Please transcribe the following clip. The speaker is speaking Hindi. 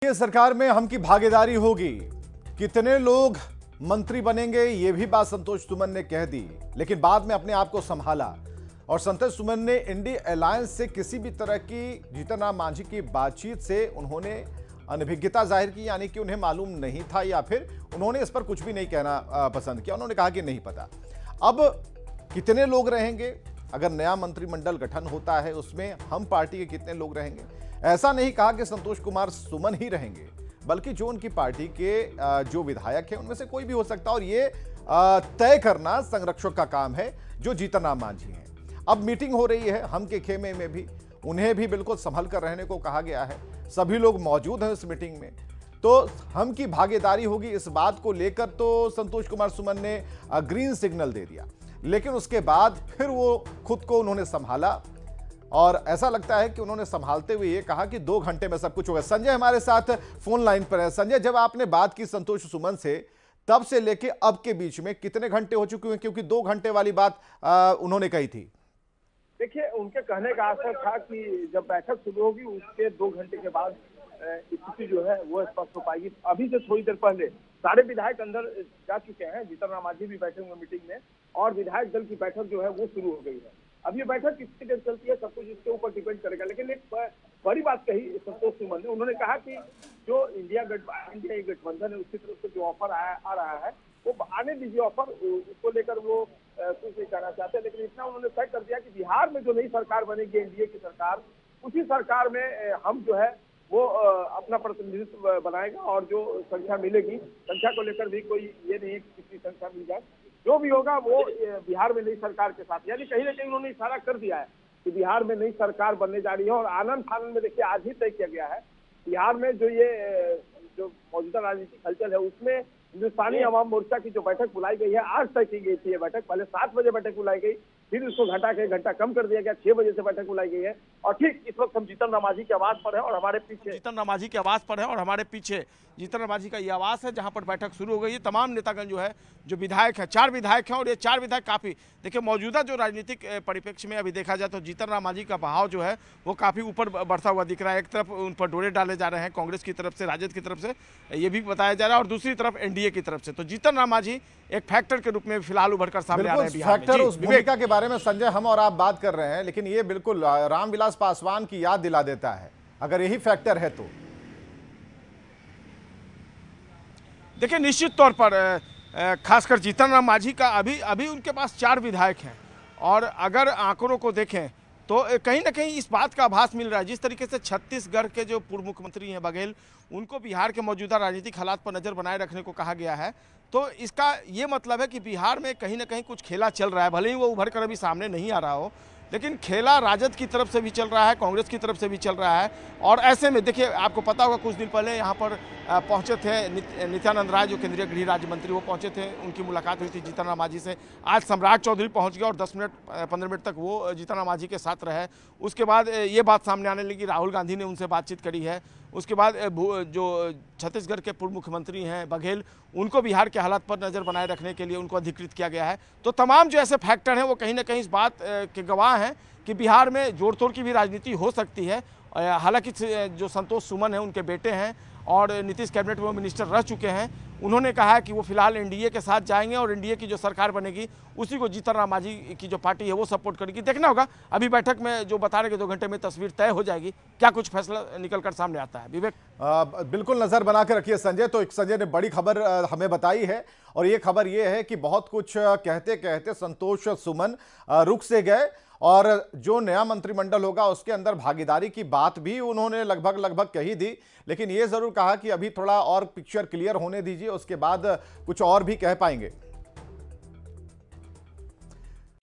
ये सरकार में हम की भागीदारी होगी, कितने लोग मंत्री बनेंगे, ये भी बात संतोष सुमन ने कह दी, लेकिन बाद में अपने आप को संभाला और संतोष सुमन ने इंडी अलायंस से किसी भी तरह की जीतन राम मांझी की बातचीत से उन्होंने अनभिज्ञता जाहिर की, यानी कि उन्हें मालूम नहीं था या फिर उन्होंने इस पर कुछ भी नहीं कहना पसंद किया। उन्होंने कहा कि नहीं पता। अब कितने लोग रहेंगे, अगर नया मंत्रिमंडल गठन होता है उसमें हम पार्टी के कितने लोग रहेंगे, ऐसा नहीं कहा कि संतोष कुमार सुमन ही रहेंगे, बल्कि जो उनकी पार्टी के जो विधायक हैं उनमें से कोई भी हो सकता है। और ये तय करना संरक्षक का काम है जो जीतन राम मांझी हैं। अब मीटिंग हो रही है हम के खेमे में भी, उन्हें भी बिल्कुल संभल कर रहने को कहा गया है। सभी लोग मौजूद हैं इस मीटिंग में, तो हम की भागीदारी होगी इस बात को लेकर तो संतोष कुमार सुमन ने ग्रीन सिग्नल दे दिया, लेकिन उसके बाद फिर वो खुद को उन्होंने संभाला और ऐसा लगता है कि उन्होंने संभालते हुए ये कहा कि 2 घंटे में सब कुछ होगा। संजय हमारे साथ फोन लाइन पर है। संजय, जब आपने बात की संतोष सुमन से, तब से लेके अब के बीच में कितने घंटे हो चुके हैं, क्योंकि 2 घंटे वाली बात उन्होंने कही थी। देखिए, उनके कहने का आशय था कि जब बैठक शुरू होगी उसके 2 घंटे के बाद स्थिति जो है वो स्पष्ट हो पाएगी। अभी से थोड़ी देर पहले सारे विधायक अंदर जा चुके हैं, जीतन राम मांझी भी बैठे हुए मीटिंग में, और विधायक दल की बैठक जो है वो शुरू हो गई है। अब ये बैठक कितनी देर चलती है सब कुछ इसके ऊपर डिपेंड करेगा, लेकिन एक बड़ी बात कही संतोष सुमन ने। उन्होंने कहा कि जो इंडिया गठबंधन है उसकी तरफ से जो ऑफर आ रहा है वो आने दीजिए ऑफर, उसको लेकर वो कुछ नहीं कहना चाहते, लेकिन इतना उन्होंने तय कर दिया कि बिहार में जो नई सरकार बनेगी एनडीए की सरकार, उसी सरकार में हम जो है वो अपना प्रतिनिधित्व बनाएगा और जो संख्या मिलेगी, संख्या को लेकर भी कोई ये नहीं है कि कितनी संख्या मिल जाए, जो भी होगा वो बिहार में नई सरकार के साथ, यानी कहीं ना कहीं उन्होंने इशारा कर दिया है कि बिहार में नई सरकार बनने जा रही है। और आनंद फानंद में देखिए आज ही तय किया गया है बिहार में जो मौजूदा राजनीतिक हलचल है उसमें हिंदुस्तानी अवाम मोर्चा की जो बैठक बुलाई गई है, आज तय की गई थी ये बैठक। पहले 7 बजे बैठक बुलाई गई, फिर उसको घटा के 1 घंटा कम कर दिया गया, 6 बजे से बैठक बुलाई गई है। और ठीक इस वक्त हम जीतन राम मांझी के आवास पर है और हमारे पीछे जीतन राम मांझी का ये आवास है जहां पर बैठक शुरू हो गई है। तमाम नेतागण जो है, जो विधायक है, 4 विधायक हैं और ये 4 विधायक काफी, देखिए मौजूदा जो राजनीतिक परिप्रेक्ष्य में अभी देखा जाए तो जीतन राम मांझी का बहाव जो है वो काफी ऊपर बढ़ता हुआ दिख रहा है। एक तरफ उन पर डोरे डाले जा रहे हैं कांग्रेस की तरफ से, राजद की तरफ से, ये भी बताया जा रहा है, और दूसरी तरफ एनडीए की तरफ से। तो जीतन राम मांझी एक फैक्टर के रूप में फिलहाल उभर कर सामने आ रहे हैं बिहार में। फैक्टर उस भूमिका के बारे में संजय हम और आप बात कर रहे हैं, लेकिन ये बिल्कुल रामविलास पासवान की याद दिला देता है, अगर यही फैक्टर है तो। देखिए, निश्चित तौर पर खासकर जीतन राम मांझी का अभी उनके पास 4 विधायक हैं, और अगर आंकड़ों को देखें तो कहीं ना कहीं इस बात का आभास मिल रहा है, जिस तरीके से छत्तीसगढ़ के जो पूर्व मुख्यमंत्री हैं बघेल, उनको बिहार के मौजूदा राजनीतिक हालात पर नजर बनाए रखने को कहा गया है, तो इसका ये मतलब है कि बिहार में कहीं ना कहीं कुछ खेला चल रहा है। भले ही वो उभर कर अभी सामने नहीं आ रहा हो, लेकिन खेला राजद की तरफ से भी चल रहा है, कांग्रेस की तरफ से भी चल रहा है। और ऐसे में देखिए, आपको पता होगा कुछ दिन पहले यहाँ पर पहुंचे थे नित्यानंद राय, जो केंद्रीय गृह राज्य मंत्री, वो पहुंचे थे, उनकी मुलाकात हुई थी जीतन राम मांझी से। आज सम्राट चौधरी पहुंच गया और 10 मिनट 15 मिनट तक वो जीतन राम मांझी के साथ रहे। उसके बाद ये बात सामने आने लगी, राहुल गांधी ने उनसे बातचीत करी है। उसके बाद जो छत्तीसगढ़ के पूर्व मुख्यमंत्री हैं बघेल, उनको बिहार के हालात पर नज़र बनाए रखने के लिए उनको अधिकृत किया गया है। तो तमाम जो ऐसे फैक्टर हैं वो कहीं ना कहीं इस बात के गवाह हैं कि बिहार में जोड़ तोड़ की भी राजनीति हो सकती है। हालांकि जो संतोष सुमन है उनके बेटे हैं और नीतीश कैबिनेट में मिनिस्टर रह चुके हैं, उन्होंने कहा है कि वो फिलहाल एनडीए के साथ जाएंगे और एनडीए की जो सरकार बनेगी उसी को जीतन राम मांझी की जो पार्टी है वो सपोर्ट करेगी। देखना होगा, अभी बैठक में जो बता रहे कि 2 घंटे में तस्वीर तय हो जाएगी, क्या कुछ फैसला निकलकर सामने आता है। विवेक, बिल्कुल नजर बना के रखिए संजय। तो संजय ने बड़ी खबर हमें बताई है, और ये खबर ये है कि बहुत कुछ कहते कहते संतोष सुमन रुक से गए, और जो नया मंत्रिमंडल होगा उसके अंदर भागीदारी की बात भी उन्होंने लगभग कही दी, लेकिन ये जरूर कहा कि अभी थोड़ा और पिक्चर क्लियर होने दीजिए, उसके बाद कुछ और भी कह पाएंगे।